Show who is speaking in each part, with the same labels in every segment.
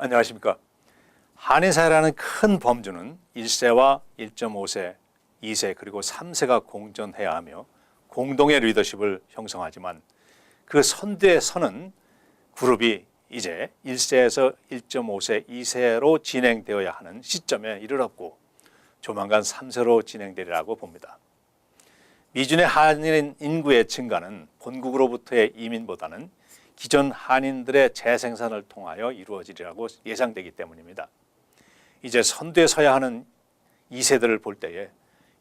Speaker 1: 안녕하십니까. 한인사회라는 큰 범주는 1세와 1.5세, 2세 그리고 3세가 공존해야 하며 공동의 리더십을 형성하지만 그 선두에 서는 그룹이 이제 1세에서 1.5세, 2세로 진행되어야 하는 시점에 이르렀고 조만간 3세로 진행되리라고 봅니다. 미준의 한인 인구의 증가는 본국으로부터의 이민보다는 기존 한인들의 재생산을 통하여 이루어지리라고 예상되기 때문입니다. 이제 선두에 서야 하는 2세들을 볼 때에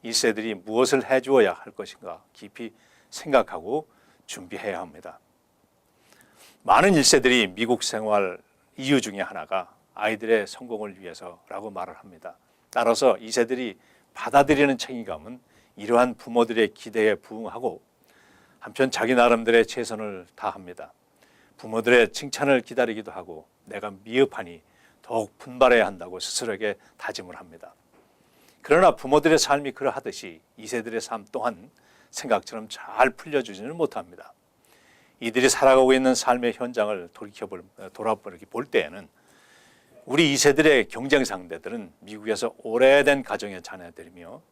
Speaker 1: 1세들이 무엇을 해주어야 할 것인가 깊이 생각하고 준비해야 합니다. 많은 1세들이 미국 생활 이유 중에 하나가 아이들의 성공을 위해서라고 말을 합니다. 따라서 2세들이 받아들이는 책임감은 이러한 부모들의 기대에 부응하고 한편 자기 나름대로의 최선을 다합니다. 부모들의 칭찬을 기다리기도 하고 내가 미흡하니 더욱 분발해야 한다고 스스로에게 다짐을 합니다. 그러나 부모들의 삶이 그러하듯이 2세들의 삶 또한 생각처럼 잘 풀려주지는 못합니다. 이들이 살아가고 있는 삶의 현장을 돌아보기 볼 때에는 우리 2세들의 경쟁 상대들은 미국에서 오래된 가정의 자녀들이며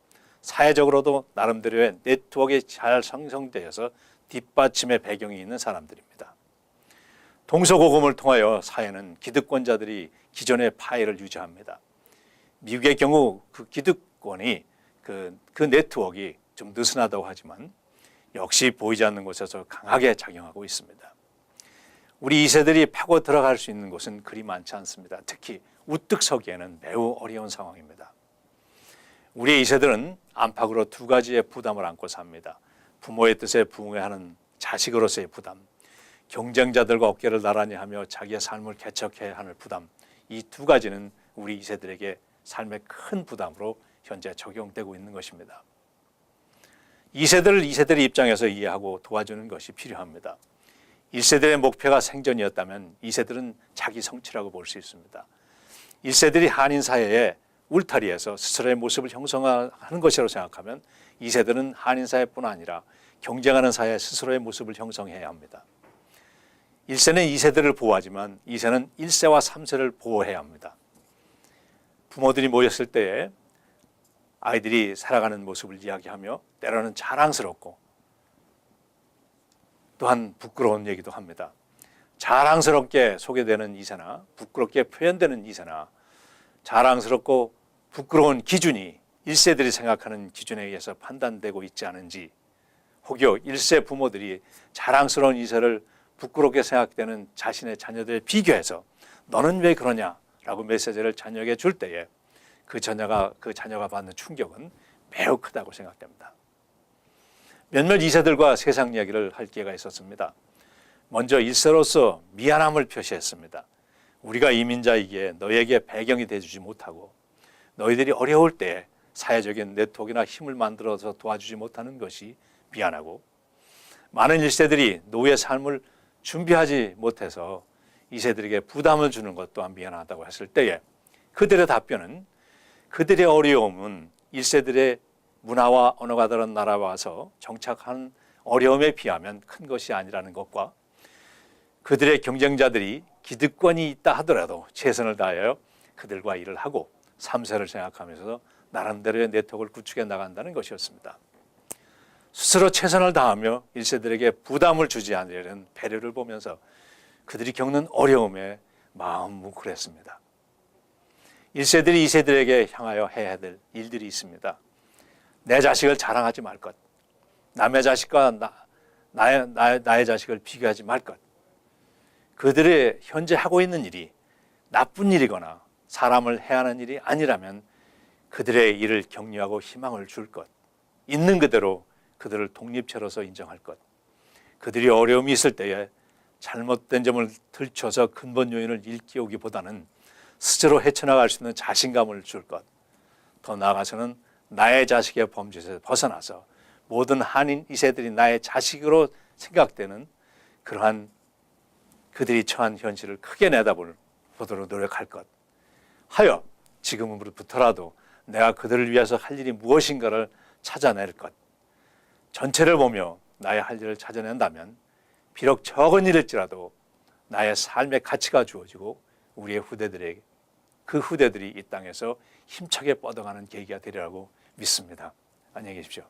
Speaker 1: 사회적으로도 나름대로의 네트워크가 잘 형성되어서 뒷받침의 배경이 있는 사람들입니다. 동서고금을 통하여 사회는 기득권자들이 기존의 파일을 유지합니다. 미국의 경우 그 기득권이 그 네트워크가 좀 느슨하다고 하지만 역시 보이지 않는 곳에서 강하게 작용하고 있습니다. 우리 2세들이 파고 들어갈 수 있는 곳은 그리 많지 않습니다. 특히 우뚝 서기에는 매우 어려운 상황입니다. 우리 2세들은 안팎으로 두 가지의 부담을 안고 삽니다. 부모의 뜻에 부응해야 하는 자식으로서의 부담, 경쟁자들과 어깨를 나란히 하며 자기의 삶을 개척해야 하는 부담, 이 두 가지는 우리 2세들에게 삶의 큰 부담으로 현재 적용되고 있는 것입니다. 2세들의 입장에서 이해하고 도와주는 것이 필요합니다. 1세들의 목표가 생존이었다면 2세들은 자기 성취라고 볼 수 있습니다. 1세들이 한인 사회의 울타리에서 스스로의 모습을 형성하는 것이라고 생각하면 2세들은 한인 사회뿐 아니라 경쟁하는 사회에 스스로의 모습을 형성해야 합니다. 1세는 2세들을 보호하지만 2세는 1세와 3세를 보호해야 합니다. 부모들이 모였을 때에 아이들이 살아가는 모습을 이야기하며 때로는 자랑스럽고 또한 부끄러운 얘기도 합니다. 자랑스럽게 소개되는 2세나 부끄럽게 표현되는 2세나 자랑스럽고 부끄러운 기준이 1세들이 생각하는 기준에 의해서 판단되고 있지 않은지, 혹여 1세 부모들이 자랑스러운 2세를 부끄럽게 생각되는 자신의 자녀들 비교해서 너는 왜 그러냐라고 메시지를 자녀에게 줄 때에 그 자녀가 받는 충격은 매우 크다고 생각됩니다. 몇몇 2세들과 세상 이야기를 할 기회가 있었습니다. 먼저 1세로서 미안함을 표시했습니다. 우리가 이민자이기에 너에게 배경이 되어주지 못하고 너희들이 어려울 때 사회적인 네트워크나 힘을 만들어서 도와주지 못하는 것이 미안하고, 많은 1세들이 노후의 삶을 준비하지 못해서 2세들에게 부담을 주는 것 또한 미안하다고 했을 때에 그들의 답변은 그들의 어려움은 1세들의 문화와 언어가 다른 나라에 와서 정착한 어려움에 비하면 큰 것이 아니라는 것과 그들의 경쟁자들이 기득권이 있다 하더라도 최선을 다하여 그들과 일을 하고 3세를 생각하면서 나름대로의 네트워크를 구축해 나간다는 것이었습니다. 스스로 최선을 다하며 1세들에게 부담을 주지 않으려는 배려를 보면서 그들이 겪는 어려움에 마음 뭉클했습니다. 1세들이 2세들에게 향하여 해야 될 일들이 있습니다. 내 자식을 자랑하지 말 것, 남의 자식과 나의 자식을 비교하지 말 것, 그들이 현재 하고 있는 일이 나쁜 일이거나 사람을 해하는 일이 아니라면 그들의 일을 격려하고 희망을 줄 것, 있는 그대로 그들을 독립체로서 인정할 것, 그들이 어려움이 있을 때에 잘못된 점을 들춰서 근본 요인을 일깨우기보다는 스스로 헤쳐나갈 수 있는 자신감을 줄 것, 더 나아가서는 나의 자식의 범죄에서 벗어나서 모든 한인 2세들이 나의 자식으로 생각되는 그러한 그들이 처한 현실을 크게 내다보도록 노력할 것 하여 지금부터라도 내가 그들을 위해서 할 일이 무엇인가를 찾아낼 것, 전체를 보며 나의 할 일을 찾아낸다면 비록 적은 일일지라도 나의 삶의 가치가 주어지고 우리의 후대들에게 그 후대들이 이 땅에서 힘차게 뻗어가는 계기가 되리라고 믿습니다. 안녕히 계십시오.